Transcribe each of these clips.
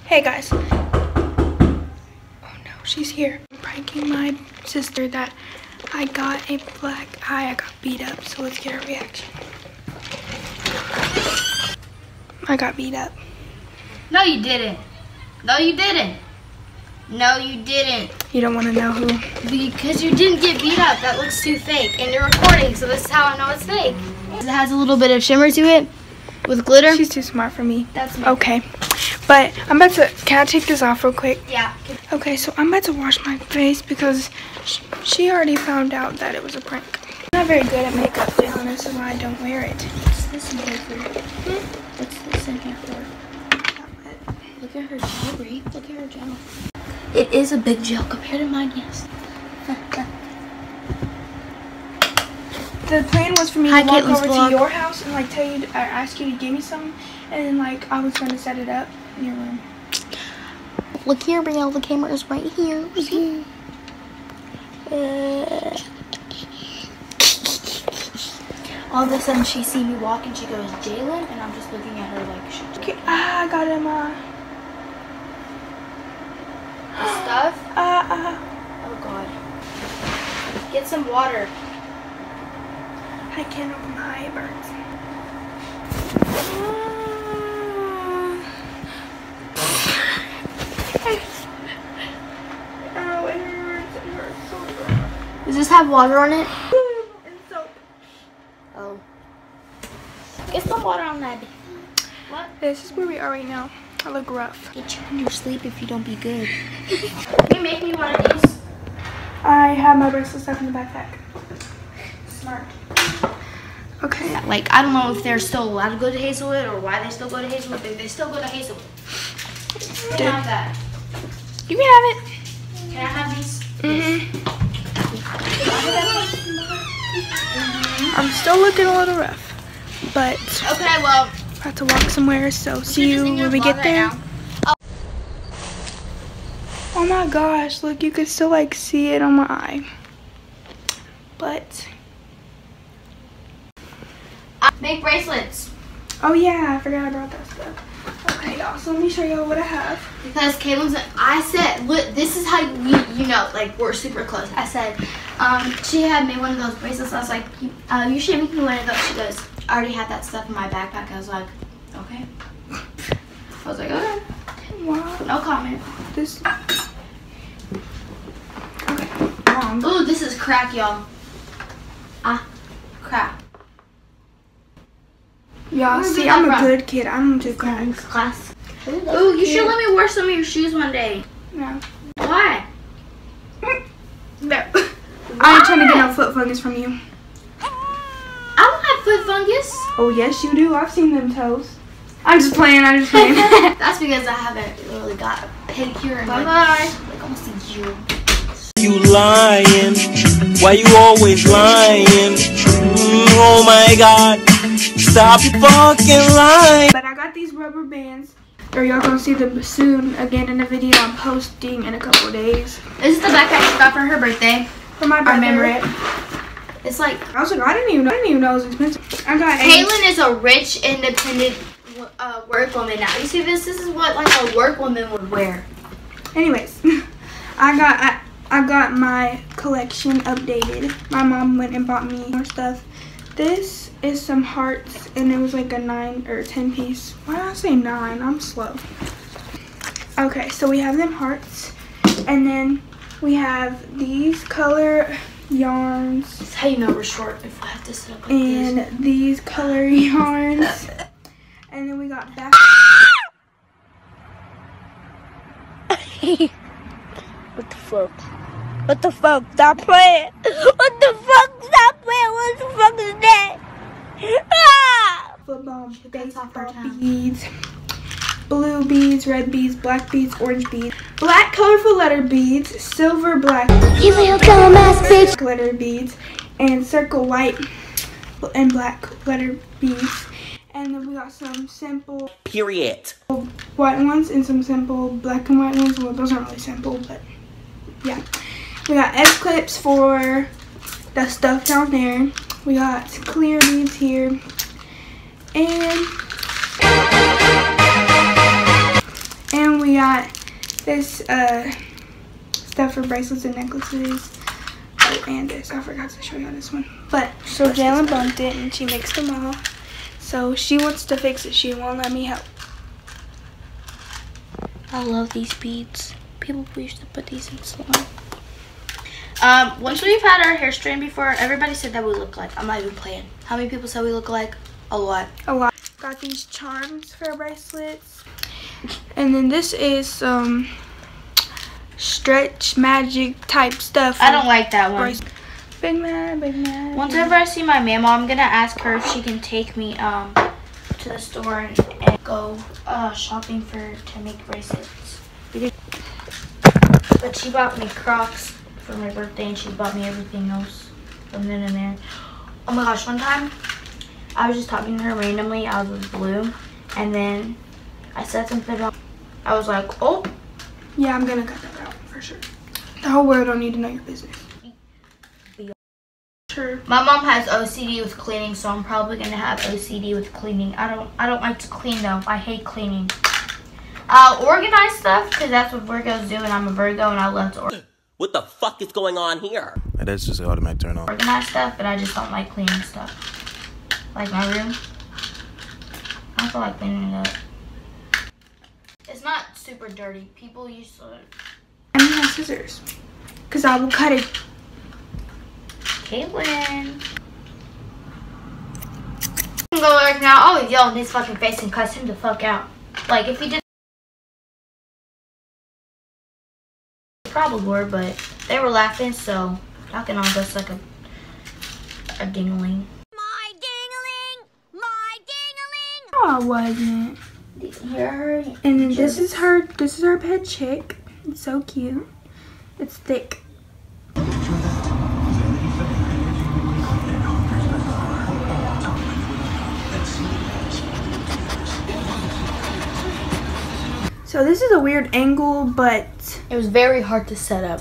Hey guys. Oh no, she's here. I'm pranking my sister that I got a black eye. I got beat up, so let's get her reaction. I got beat up. No, you didn't. No, you didn't. No, you didn't. You don't want to know who? Because you didn't get beat up. That looks too fake. And you're recording, so this is how I know it's fake. It has a little bit of shimmer to it with glitter. She's too smart for me. That's me. Okay. But I'm about to, can I take this off real quick? Yeah. Okay, so I'm about to wash my face because she already found out that it was a prank. I'm not very good at makeup, to be honest, so I don't wear it. What's this in here for? What's this in here for? Look at her gel, Brie. Look at her gel. It is a big gel compared to mine, yes. The plan was for me Hi, to walk Caitlin's over vlog. to your house and like tell you, or ask you to give me some, and then like I was gonna set it up in your room. Look here, Brielle. The camera is right here. All of a sudden, she see me walk and she goes, Jalen, and I'm just looking at her like she. Okay, I got him. Stuff. Oh God. Get some water. I can't open my eye, it burns. Oh, it hurts. It hurts so bad. Does this have water on it? And soap. Oh. Get some water on that. What? This is where we are right now. I look rough. Get you in your sleep if you don't be good. Can you make me one of these? I have my bracelet stuff in the backpack. Smart. Okay. Yeah, like, I don't know if they're still allowed to go to Hazelwood or why they still go to Hazelwood, but they still go to Hazelwood. You can have that. You can have it. Can I have these? I'm still looking a little rough, but Okay, well. I have to walk somewhere, so see you when we get there. Oh my gosh, look, you could still like see it on my eye. But Make bracelets. oh yeah, I forgot I brought that stuff. Okay, y'all, so let me show y'all what I have. Because Caitlin's, I said, look, this is how you know, like, we're super close. I said, she had made one of those bracelets. I was like, you should make me one of those. She goes, I already had that stuff in my backpack. I was like, okay. I was like, okay. Wow. No comment. This. Okay. Wrong. Ooh, this is crack, y'all. Crack. Y'all see, I'm a good kid. I don't do cracks. Class. Ooh, you should let me wear some of your shoes one day. No. Why? No. I ain't trying to get no foot fungus from you. I don't have foot fungus. Oh yes, you do. I've seen them toes. I'm just playing. I'm just playing. That's because I haven't really got a pedicure in like almost a year. You lying? Why you always lying? Oh my God! Stop your fucking lying! But I got these rubber bands. Or y'all gonna see them soon again in a video I'm posting in a couple of days. This is the backpack she got for her birthday. For my birthday. I remember it. It's like I was like, I didn't even know it was expensive. I got Caitlin is a rich, independent work woman now. You see this? This is what like a work woman would wear. Anyways, I got my collection updated. My mom went and bought me more stuff. This is some hearts, and it was like a 9 or 10 piece. Why did I say 9? I'm slow. Okay, so we have them hearts, and then we have these color yarns. That's how you know we're short if I have to sit up like and this. These color yarns. And then we got back. What the fuck? What the fuck? Stop playing! What the fuck? Stop playing! What the fuck is that? Ah! Football, baseball beads, blue beads, red beads, black beads, orange beads, black colorful letter beads, silver black You little dumbass bitch! letter beads, and circle white and black letter beads. And then we got some simple Period. white ones and some simple black and white ones. Well, those aren't really simple, but yeah. We got S clips for the stuff down there. We got clear beads here. And we got this stuff for bracelets and necklaces. Oh, and this. I forgot to show y'all this one. But so Jalen bumped it and she mixed them all. So she wants to fix it. She won't let me help. I love these beads. People used to put these in salon. Once we've had our hair straightened before, everybody said that we look like. I'm not even playing. How many people said we look like? A lot. A lot. Got these charms for bracelets. And then this is some stretch magic type stuff. I don't like that one. Big mad, big mad. Whenever I see my mama, I'm gonna ask her if she can take me to the store and go shopping to make bracelets. But she bought me Crocs for my birthday and she bought me everything else from then and there. Oh my gosh, one time I was just talking to her randomly out of the blue and then I said something about, I was like, oh. Yeah, I'm gonna cut that out for sure. The whole world don't need to know your business. Sure. My mom has OCD with cleaning, so I'm probably gonna have OCD with cleaning. I don't like to clean though. I hate cleaning. I'll organize stuff because that's what Virgos do, and I'm a Virgo and I love to organize. What the fuck is going on here? That's just an automatic turn on. Organize stuff, but I just don't like cleaning stuff. Like my room. I don't feel like cleaning it up. It's not super dirty. People used to. I need my scissors, cause I will cut it. Caitlin. I'm gonna go right now. I always yell in his fucking face and cuss him the fuck out. Like if he did, probably were, but they were laughing, so y'all can all go suck a dingling. My dingling! My dingling! No, I wasn't. Did you hear her? And then this is her pet chick. It's so cute. It's thick. So this is a weird angle, but It was very hard to set up.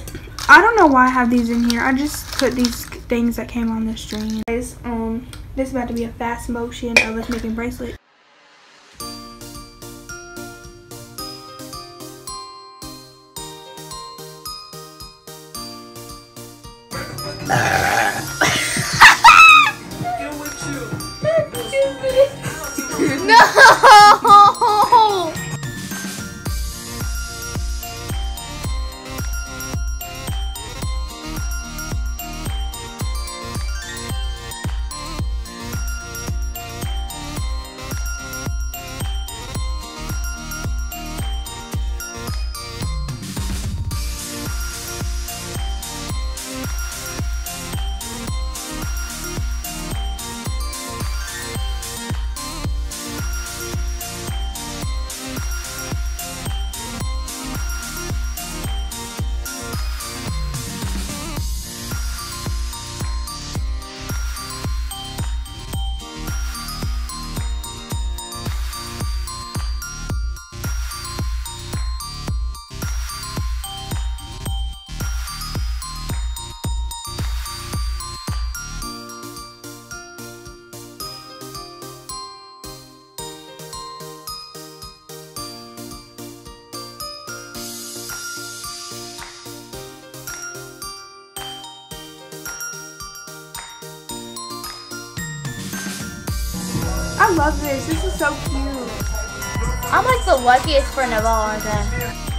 I don't know why I have these in here. I just put these things that came on the string. Guys, this is about to be a fast motion of us making bracelets. No! I love this. This is so cute. I'm like the luckiest friend of all, aren't I?